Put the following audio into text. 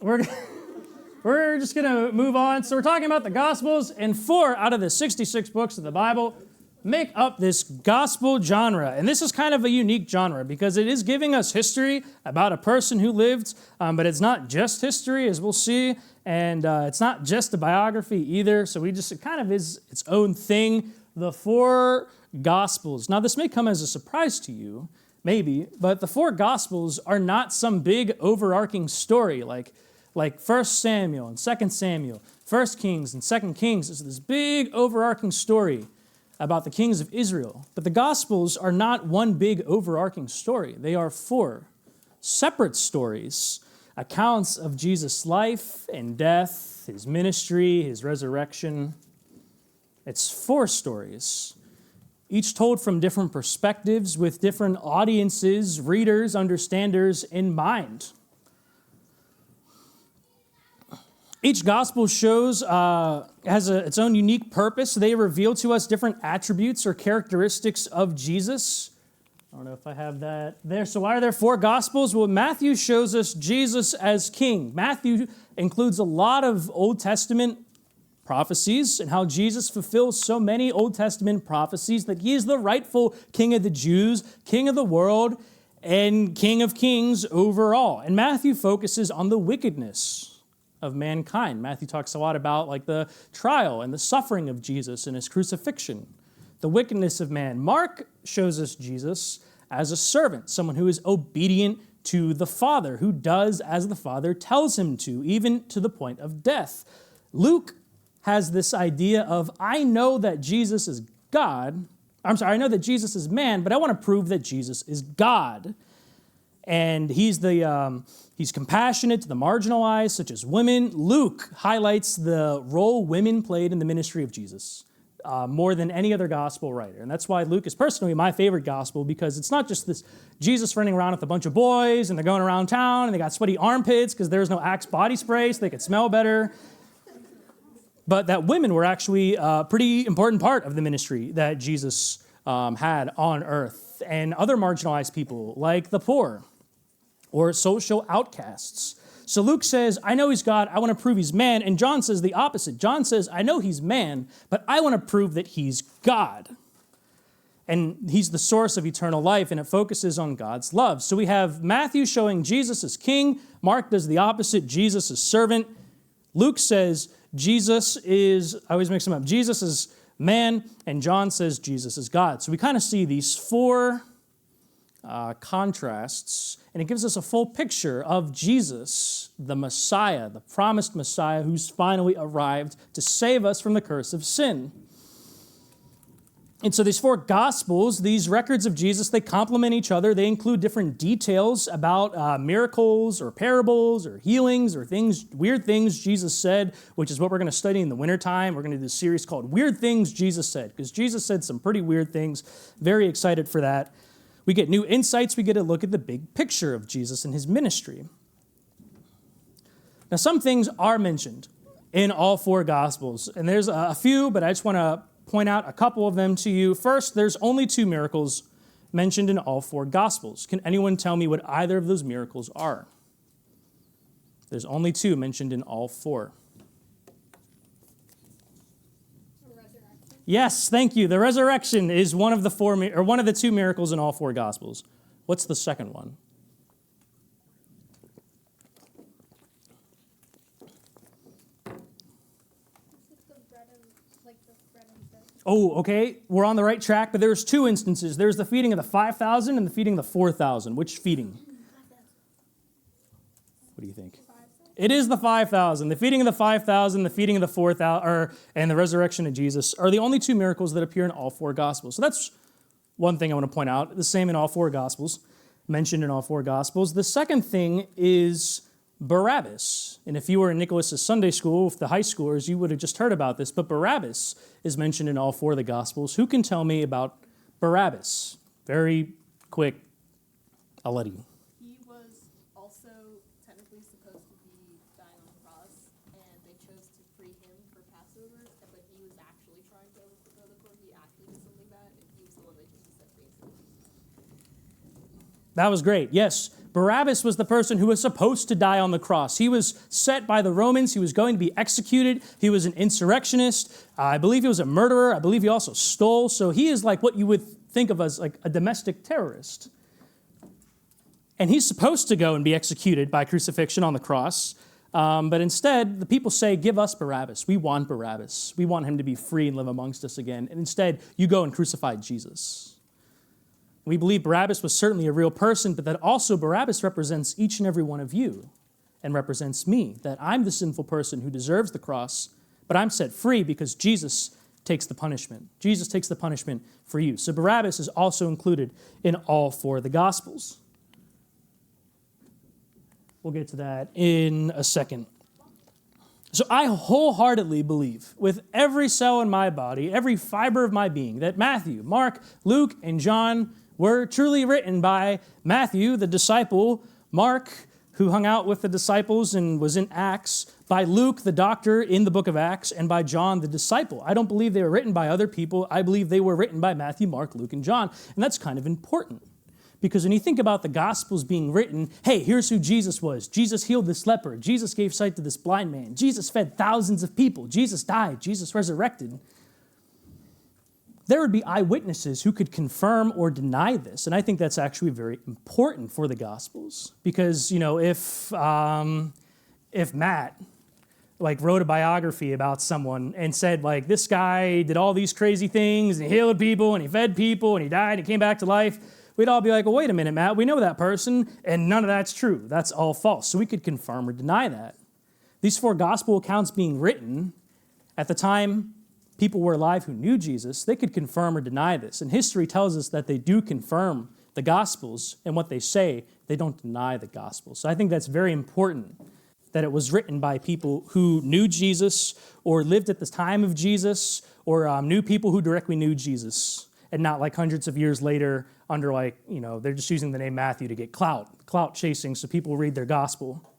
we're we're just going to move on. So we're talking about the Gospels, and 4 out of the 66 books of the Bible make up this gospel genre. And this is kind of a unique genre because it is giving us history about a person who lived, but it's not just history, as we'll see, and it's not just a biography either. So it kind of is its own thing. The 4 Gospels. Now, this may come as a surprise to you, maybe, but the 4 Gospels are not some big overarching story like 1 Samuel and 2 Samuel, 1 Kings and 2 Kings. It's this big overarching story about the kings of Israel. But the Gospels are not one big overarching story. They are 4 separate stories, accounts of Jesus' life and death, his ministry, his resurrection. It's 4 stories, each told from different perspectives with different audiences, readers, understanders in mind. Each gospel has its own unique purpose. They reveal to us different attributes or characteristics of Jesus. I don't know if I have that there. So why are there 4 gospels? Well, Matthew shows us Jesus as king. Matthew includes a lot of Old Testament prophecies and how Jesus fulfills so many Old Testament prophecies that he is the rightful king of the Jews, king of the world, and king of kings overall. And Matthew focuses on the wickedness of mankind. Matthew talks a lot about the trial and the suffering of Jesus and his crucifixion, the wickedness of man. Mark shows us Jesus as a servant, someone who is obedient to the Father, who does as the Father tells him to, even to the point of death. Luke has this idea of, I know that Jesus is God. I know that Jesus is man, but I want to prove that Jesus is God. And he's compassionate to the marginalized, such as women. Luke highlights the role women played in the ministry of Jesus more than any other gospel writer. And that's why Luke is personally my favorite gospel, because it's not just this Jesus running around with a bunch of boys and they're going around town and they got sweaty armpits because there's no Axe body spray so they could smell better. But that women were actually a pretty important part of the ministry that Jesus had on earth, and other marginalized people like the poor or social outcasts. So Luke says, I know he's God, I want to prove he's man. And John says the opposite. John says, I know he's man, but I want to prove that he's God. And he's the source of eternal life, and it focuses on God's love. So we have Matthew showing Jesus as king. Mark does the opposite, Jesus as servant. Luke says Jesus is man, and John says Jesus is God. So we kind of see these 4 contrasts, and it gives us a full picture of Jesus, the Messiah, the promised Messiah who's finally arrived to save us from the curse of sin. And so these 4 Gospels, these records of Jesus, they complement each other. They include different details about miracles or parables or healings or weird things Jesus said, which is what we're going to study in the wintertime. We're going to do a series called Weird Things Jesus Said, because Jesus said some pretty weird things. Very excited for that. We get new insights. We get a look at the big picture of Jesus and his ministry. Now, some things are mentioned in all 4 Gospels, and there's a few, but I just want to point out a couple of them to you. First, there's only 2 miracles mentioned in all 4 Gospels. Can anyone tell me what either of those miracles are? There's only 2 mentioned in all 4. Yes, thank you. The resurrection is one of the 2 miracles in all 4 Gospels. What's the second one? Oh, okay. We're on the right track, but there's 2 instances. There's the feeding of the 5,000 and the feeding of the 4,000. Which feeding? What do you think? It is the 5,000. The feeding of the 5,000, the feeding of the 4,000, and the resurrection of Jesus are the only 2 miracles that appear in all 4 Gospels. So that's one thing I want to point out. The same in all 4 Gospels, mentioned in all 4 Gospels. The second thing is Barabbas. And if you were in Nicholas's Sunday school, with the high schoolers, you would have just heard about this. But Barabbas is mentioned in all 4 of the Gospels. Who can tell me about Barabbas? Very quick. I'll let you. He was also technically supposed to be dying on the cross, and they chose to free him for Passover, but he was actually trying to overthrow the court. He actually did something bad, and he was the one they chose to set free. That was great. Yes, Barabbas was the person who was supposed to die on the cross. He was set by the Romans. He was going to be executed. He was an insurrectionist. I believe he was a murderer. I believe he also stole. So he is like what you would think of as like a domestic terrorist. And he's supposed to go and be executed by crucifixion on the cross. But instead, the people say, give us Barabbas. We want Barabbas. We want him to be free and live amongst us again. And instead, you go and crucify Jesus. We believe Barabbas was certainly a real person, but that also Barabbas represents each and every one of you and represents me, that I'm the sinful person who deserves the cross, but I'm set free because Jesus takes the punishment. Jesus takes the punishment for you. So Barabbas is also included in all four of the Gospels. We'll get to that in a second. So I wholeheartedly believe with every cell in my body, every fiber of my being, that Matthew, Mark, Luke, and John were truly written by Matthew, the disciple, Mark, who hung out with the disciples and was in Acts, by Luke, the doctor in the book of Acts, and by John, the disciple. I don't believe they were written by other people. I believe they were written by Matthew, Mark, Luke, and John. And that's kind of important. Because when you think about the Gospels being written, hey, here's who Jesus was. Jesus healed this leper. Jesus gave sight to this blind man. Jesus fed thousands of people. Jesus died. Jesus resurrected. There would be eyewitnesses who could confirm or deny this. And I think that's actually very important for the Gospels. Because, if Matt wrote a biography about someone and said, this guy did all these crazy things and he healed people and he fed people and he died and came back to life, we'd all be like, well, wait a minute, Matt, we know that person, and none of that's true. That's all false. So we could confirm or deny that. These four gospel accounts being written at the time people were alive who knew Jesus, they could confirm or deny this. And history tells us that they do confirm the Gospels, and what they say, they don't deny the Gospels. So I think that's very important, that it was written by people who knew Jesus or lived at the time of Jesus or knew people who directly knew Jesus, and not hundreds of years later under they're just using the name Matthew to get clout chasing so people read their gospel.